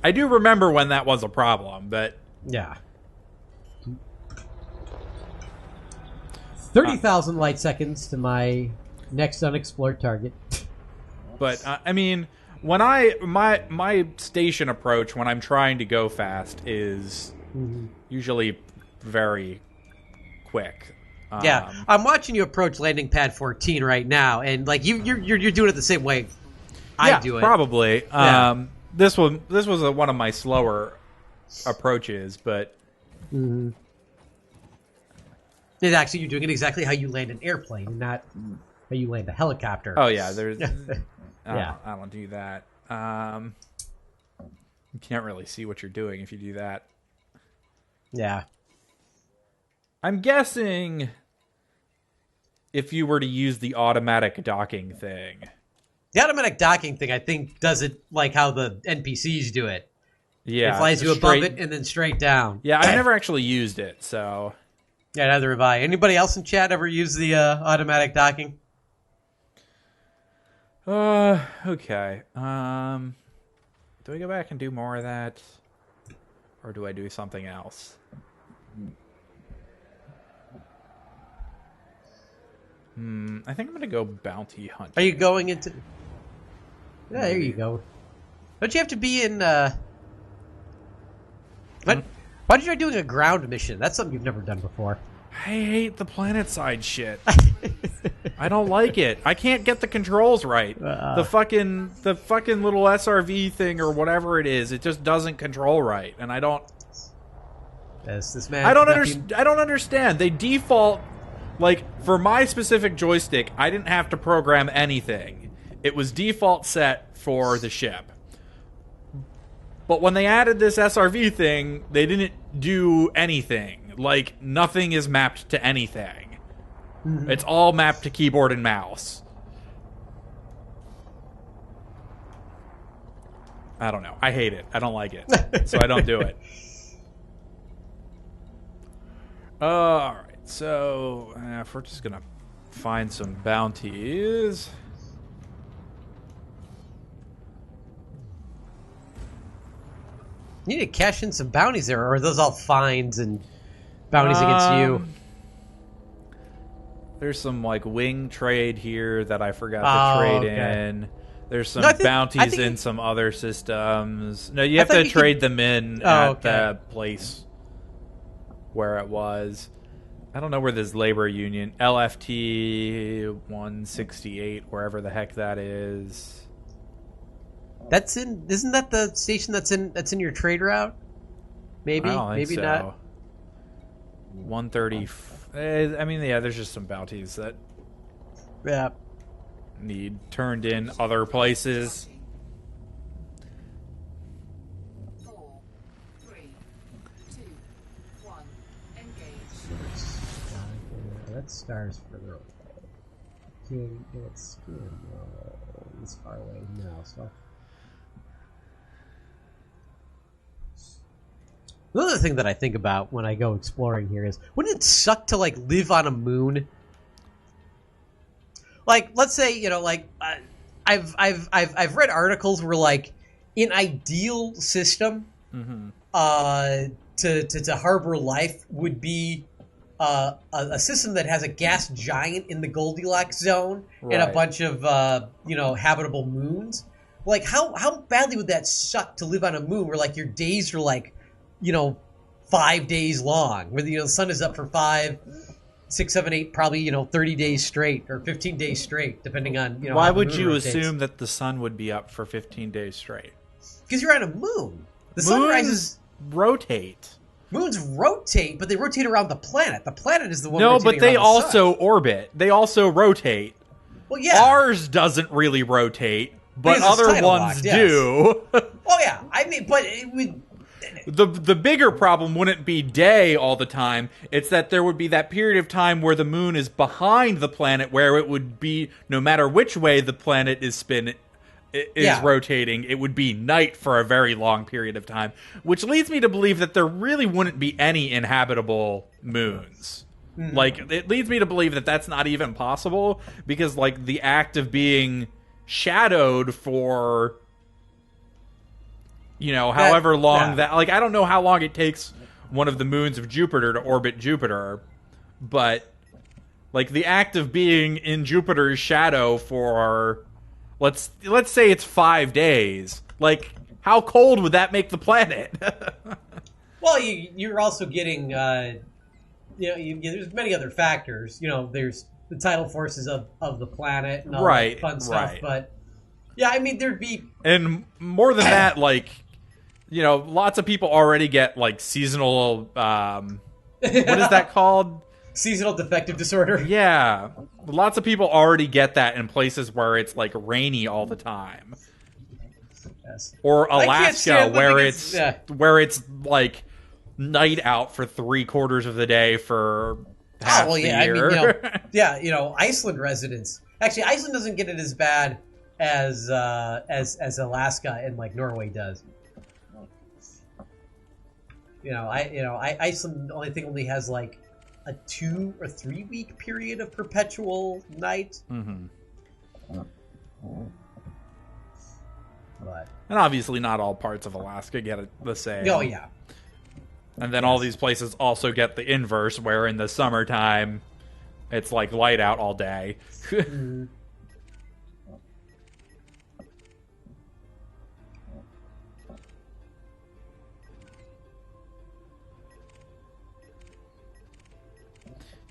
I do remember when that was a problem, but... Yeah. 30,000 light seconds to my next unexplored target. But, I mean, when my station approach when I'm trying to go fast is usually very quick. Yeah, I'm watching you approach landing pad 14 right now, and like you're doing it the same way I do it. Probably. Yeah. This was one of my slower approaches, but And actually, you're doing it exactly how you land an airplane, and not how you land a helicopter. oh yeah, there's Yeah. I don't do that. You can't really see what you're doing if you do that. Yeah. I'm guessing if you were to use the automatic docking thing. The automatic docking thing, I think, does it like how the NPCs do it. Yeah, It flies you above it and then straight down. Yeah, I've never actually used it, so... Yeah, neither have I. Anybody else in chat ever use the automatic docking? Okay. Do I go back and do more of that? Or do I do something else? I think I'm going to go bounty hunt. Are you going into... Yeah, there you go. Don't you have to be in... Why did you try doing a ground mission? That's something you've never done before. I hate the planet side shit. I don't like it. I can't get the controls right. The fucking little SRV thing or whatever it is, it just doesn't control right, and I don't. This man. I don't understand. They default, like for my specific joystick, I didn't have to program anything. It was default set for the ship. But when they added this SRV thing, they didn't do anything. Like, nothing is mapped to anything. It's all mapped to keyboard and mouse. I don't know. I hate it. I don't like it. So I don't do it. Alright, so if we're just gonna find some bounties... You need to cash in some bounties there, or are those all fines and bounties against you? There's some like wing trade here that I forgot to trade in. There's some bounties in some other systems. No, you have to trade them in at the place where it was. I don't know where this labor union LFT 168, wherever the heck that is. That's in. Isn't that the station that's in your trade route? Maybe, maybe so. not. 130. I mean, yeah. There's just some bounties that need turned in other places. 4, 3, 2, 1, engage. That star's further away. Can't get skin. It's far away now. So. The other thing that I think about when I go exploring here is, wouldn't it suck to like live on a moon? Like, let's say, like I've read articles where like an ideal system to harbor life would be a system that has a gas giant in the Goldilocks zone and a bunch of habitable moons. Like, how badly would that suck to live on a moon where like your days are like 5 days long, where the sun is up for 5, 6, 7, 8, probably 30 days straight or 15 days straight, depending on Why would you assume that the sun would be up for 15 days straight? Because you're on a moon. The sun rises. Rotate. Moons rotate, but they rotate around the planet. The planet is the one. No, rotating but they around the also sun. orbit. They also rotate. Well, yeah. Ours doesn't really rotate, but Because it's other tidal ones locked, yes. do. Well, yeah. I mean, but it would. The bigger problem wouldn't be day all the time. It's that there would be that period of time where the moon is behind the planet, where it would be, no matter which way the planet is rotating, it would be night for a very long period of time. Which leads me to believe that there really wouldn't be any inhabitable moons. Like, it leads me to believe that that's not even possible, because, like, the act of being shadowed for however long yeah. that, like, I don't know how long it takes one of the moons of Jupiter to orbit Jupiter, but, like, the act of being in Jupiter's shadow for, let's say it's 5 days. Like, how cold would that make the planet? Well, you're also getting, there's many other factors. There's the tidal forces of the planet and all that fun stuff. Right. But yeah, I mean, there'd be, And more than that, like, lots of people already get, like, seasonal, what is that called? seasonal defective disorder. Yeah. Lots of people already get that in places where it's, like, rainy all the time. Yes. Or Alaska, where it's like night out for 3/4 of the day for half the year. I mean, Iceland residents. Actually, Iceland doesn't get it as bad as Alaska and like Norway does. Iceland only has like a 2 or 3 week period of perpetual night. Mm-hmm. But, and obviously not all parts of Alaska get it the same. Oh, yeah. And then all these places also get the inverse, where in the summertime, it's like light out all day. Mm-hmm.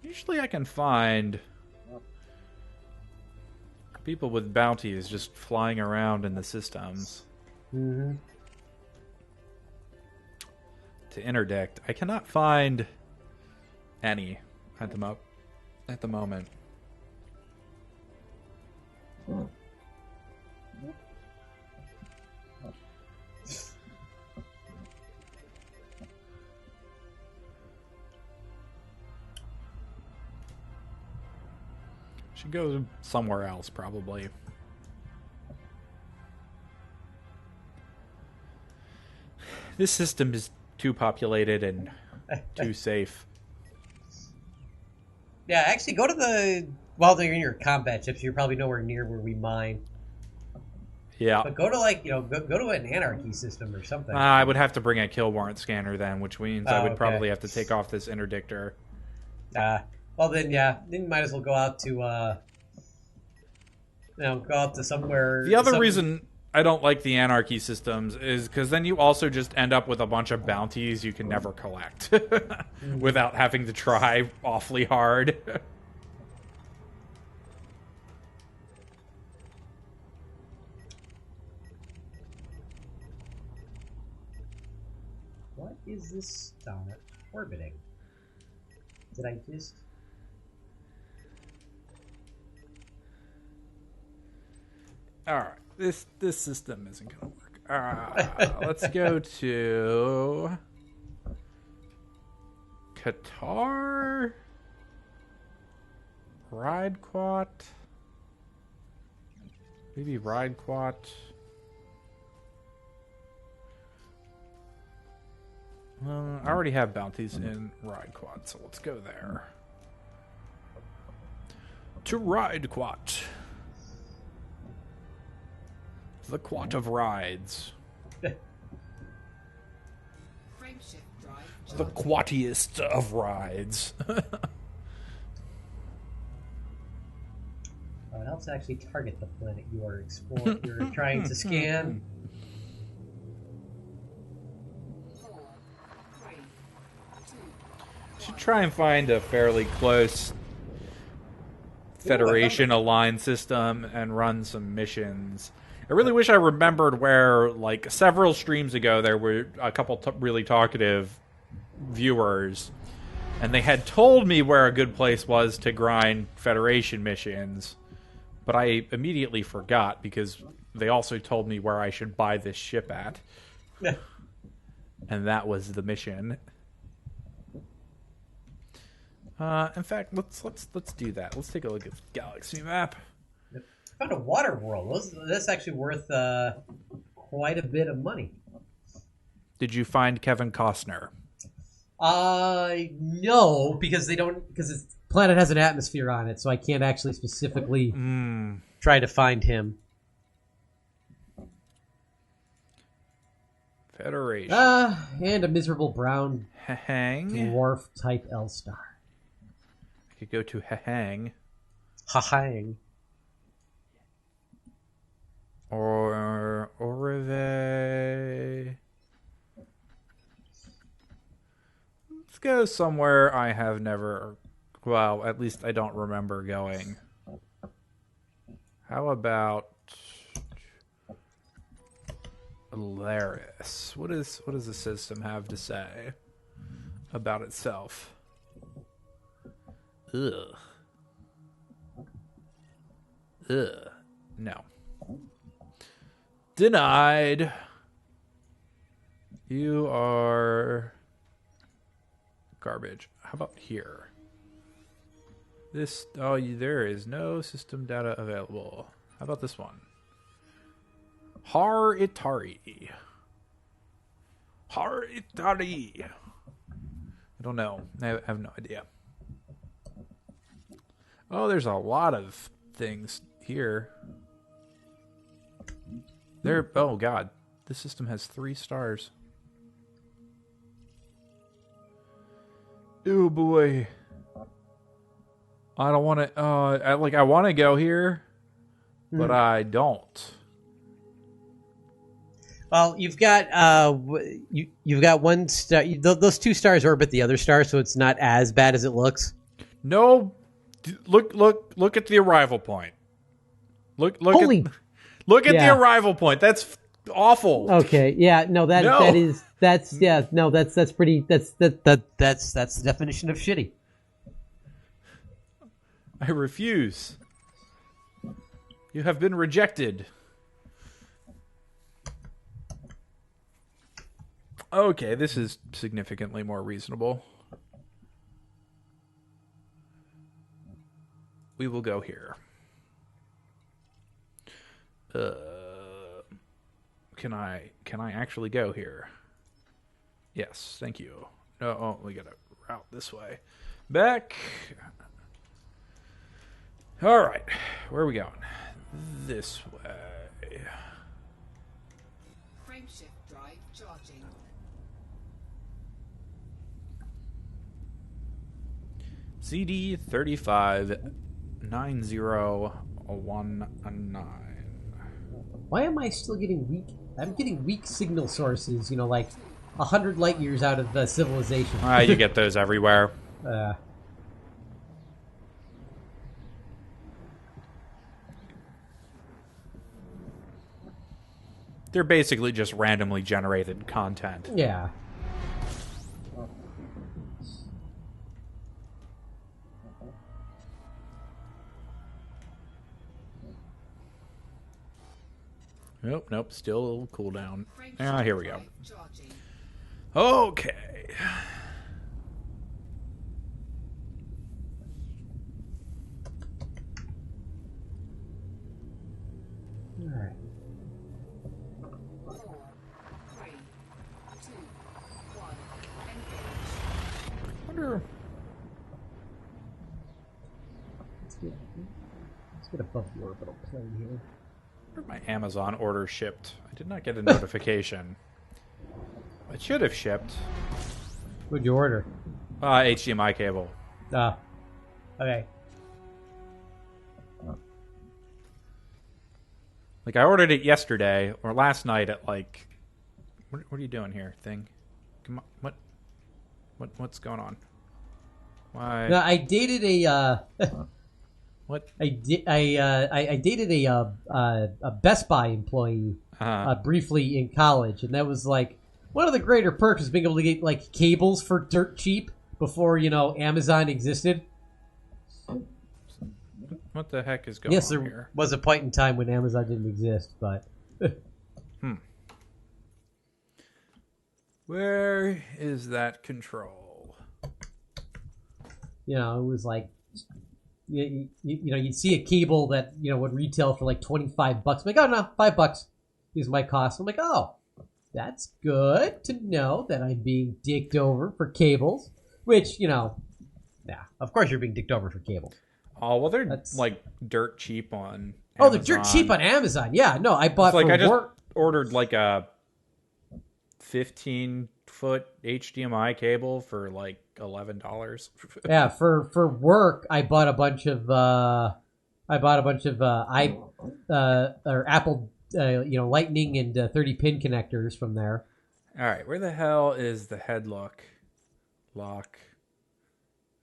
Usually I can find people with bounties just flying around in the systems. Mm-hmm. To interdict. I cannot find any at the moment. Should go somewhere else, probably. This system is too populated and too safe. Yeah, actually, go to the... Well, they're in your combat ships. You're probably nowhere near where we mine. Yeah. But go to, go to an anarchy system or something. I would have to bring a kill warrant scanner then, which means I would okay. probably have to take off this interdictor. Well, then, yeah. Then you might as well go out to, go out to somewhere... The other reason I don't like the anarchy systems is because then you also just end up with a bunch of bounties you can never collect without having to try awfully hard. What is this star orbiting? Did I just... Alright, this system isn't going to work. Let's go to Qatar, Ridequat, maybe Ridequat. I already have bounties in Ridequat, so let's go there. To Ridequat. The Quat of Rides. The quattiest of rides. It helps actually target the planet you are exploring. You're trying to scan. Should try and find a fairly close Federation aligned system and run some missions. I really wish I remembered where, like, several streams ago, there were a couple really talkative viewers, and they had told me where a good place was to grind Federation missions, but I immediately forgot because they also told me where I should buy this ship at. And that was the mission. In fact, let's do that. Let's take a look at the galaxy map. Found a water world. That's actually worth quite a bit of money. Did you find Kevin Costner? No, because the planet has an atmosphere on it, so I can't actually specifically try to find him. Federation. And a miserable brown Hang. dwarf type L star. I could go to Hang. Ha-hang. Or Orive. Let's go somewhere I have never... Well, at least I don't remember going. How about... Alaris? What does the system have to say about itself? Ugh. No. Denied. You are garbage. How about here? This, there is no system data available. How about this one? Har Itari. Har Itari. I don't know. I have no idea. Oh, there's a lot of things here. There. Oh God, this system has 3 stars. Oh boy. I don't want to. I want to go here, but I don't. Well, you've got you've got 1 star. Those 2 stars orbit the other star, so it's not as bad as it looks. No, look at the arrival point. Look Holy. Look at Yeah. the arrival point. That's awful. Okay, yeah, no, No. that's pretty. That's the definition of shitty. I refuse. You have been rejected. Okay, this is significantly more reasonable. We will go here. Can I actually go here? Yes, thank you. No, we gotta route this way. Back. All right, where are we going? This way. Frameshift drive charging. CD 359019. Why am I still getting weak? I'm getting weak signal sources. Like 100 light years out of civilization. You get those everywhere. They're basically just randomly generated content. Yeah. Nope, still cooldown. Frameshift Here we go. drive charging. Okay. All right. 4, 3, 2, 1. Engage. Wonder. Let's get above the orbital plane here. My Amazon order shipped. I did not get a notification. It should have shipped. What'd you order? HDMI cable. Okay. Like I ordered it yesterday or last night at like. What are you doing here, thing? Come on, what's going on? Why? No, I dated a. What? I dated a Best Buy employee briefly in college, and that was like one of the greater perks was being able to get like cables for dirt cheap before Amazon existed. What the heck is going Yes, on there here? was a point in time when Amazon didn't exist, but Where is that control? it was like. You'd see a cable that would retail for like $25. I'm like, oh no, $5 is my cost. I'm like, oh, that's good to know that I'm being dicked over for cables. Which yeah, of course you're being dicked over for cables. Oh well, they're like dirt cheap on. Amazon. Oh, they're dirt cheap on Amazon. Yeah, no, I bought It's like for I just work. ordered like a 15-foot HDMI cable for like $11. Yeah, for work, I bought a bunch of or Apple Lightning and 30-pin connectors from there. All right, where the hell is the headlock? Lock.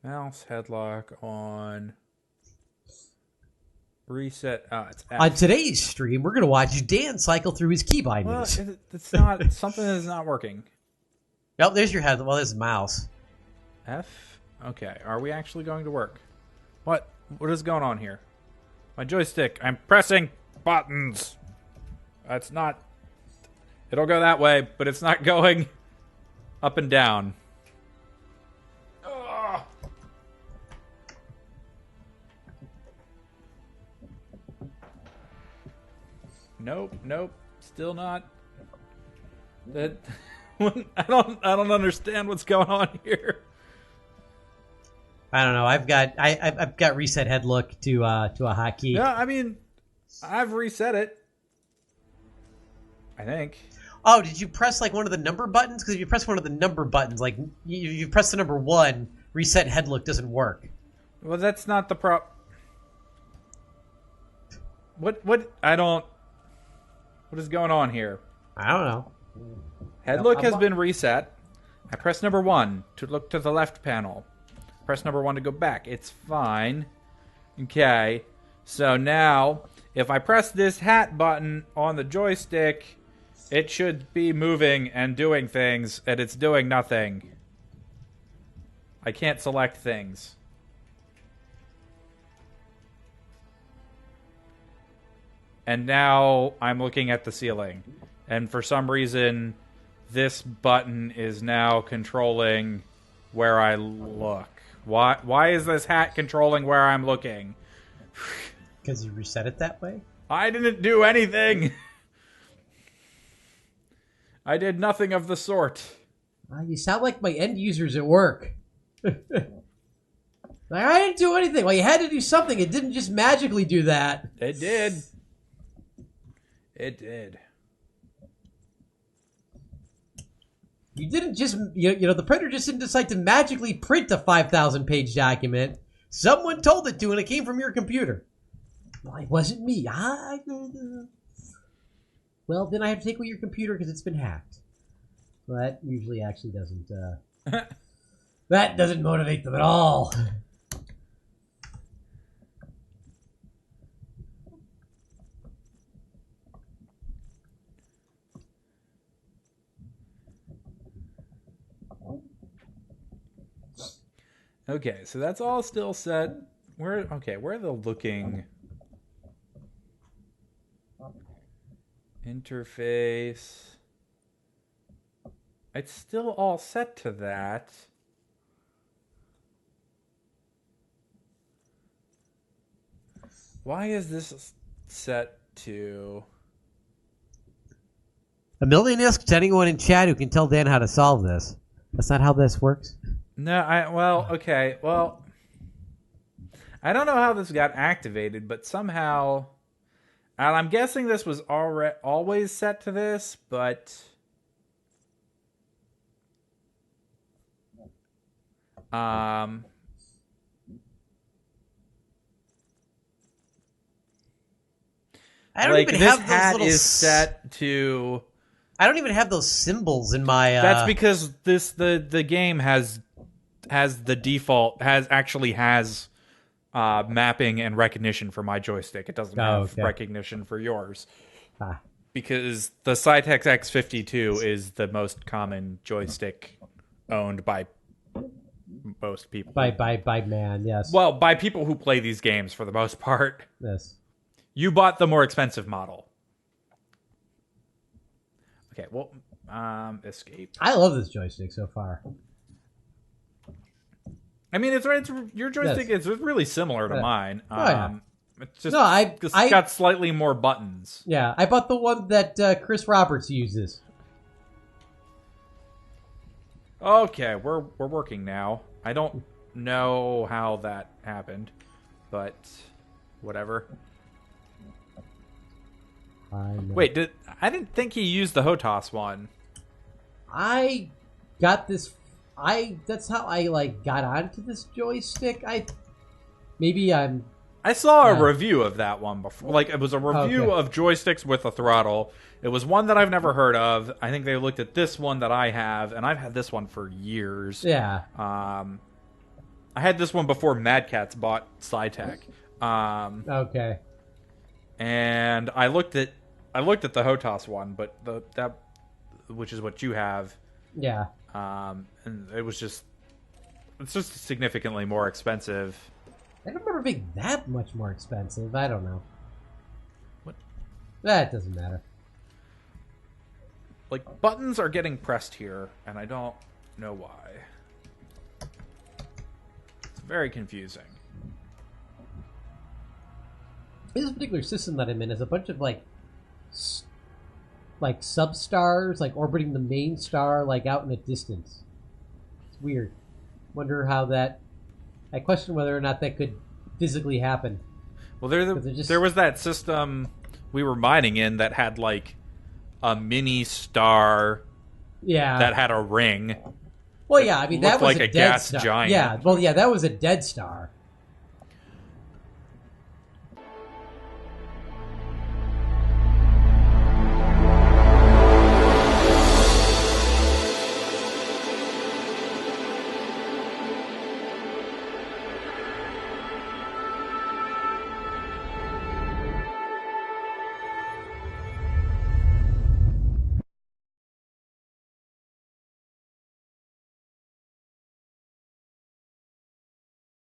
Mouse headlock on. Reset. It's F. On today's stream, we're gonna watch Dan cycle through his key Well, bindings. it's not. Something is not working. Yep, there's your head. Well, there's the mouse. F. Okay, are we actually going to work? What is going on here? My joystick. I'm pressing buttons. That's not. It'll go that way, but it's not going up and down. Ugh. Nope. Still not. That. I don't understand what's going on here. I don't know. I've got reset head look to a hotkey. Yeah, I mean, I've reset it. I think. Oh, did you press like one of the number buttons? Because if you press one of the number buttons, like you press the number 1, reset head look doesn't work. Well, that's not the What? I don't. What is going on here? I don't know. Head look has been reset. I press number 1 to look to the left panel. Press number 1 to go back. It's fine. Okay. So now, if I press this hat button on the joystick, it should be moving and doing things, and it's doing nothing. I can't select things. And now I'm looking at the ceiling. And for some reason, this button is now controlling where I look. Why is this hat controlling where I'm looking? Because you reset it that way? I didn't do anything. I did nothing of the sort. You sound like my end users at work. Like, I didn't do anything. Well, you had to do something. It didn't just magically do that. It did. It did. You didn't just, the printer just didn't decide to magically print a 5,000-page document. Someone told it to, and it came from your computer. Well, it wasn't me. Well, then I have to take away your computer because it's been hacked. Well, that usually actually doesn't, that doesn't motivate them at all. Okay, so that's all still set. Where are the looking interface? It's still all set to that. Why is this set to... A million asks to anyone in chat who can tell Dan how to solve this. That's not how this works. No, okay. Well, I don't know how this got activated, but somehow... And I'm guessing this was always set to this, but... I don't even have those hat little is set to... I don't even have those symbols in my... That's because the game has the default... has mapping and recognition for my joystick. It doesn't have recognition for yours. Because the Cytex X52 is the most common joystick owned by most people. By man, yes. Well, by people who play these games for the most part. Yes. You bought the more expensive model. Okay, well, escape. I love this joystick so far. I mean, it's your joystick is really similar to mine. It's just it's got slightly more buttons. Yeah, I bought the one that Chris Roberts uses. Okay, we're working now. I don't know how that happened, but whatever. Wait, I didn't think he used the HOTAS one. I got this. That's how I like got onto this joystick. Maybe I'm. I saw a Yeah. review of that one before. Like, it was a review Okay. of joysticks with a throttle. It was one that I've never heard of. I think they looked at this one that I have, and I've had this one for years. Yeah. I had this one before Mad Catz bought Sci-Tech. Okay. And I looked at the Hotas one, but that which is what you have. Yeah. And it's just significantly more expensive. I don't remember being that much more expensive. I don't know. What? That doesn't matter. Like, buttons are getting pressed here, and I don't know why. It's very confusing. This particular system that I'm in is a bunch of like sub-stars, like orbiting the main star, like out in the distance. It's weird. Wonder how that. I question whether or not that could physically happen. Well, 'Cause they're just- there was that system we were mining in that had like a mini star Yeah. that had a ring. Well, yeah. I mean, that looked was like a a dead gas star. giant. Yeah. Well, yeah, that was a dead star.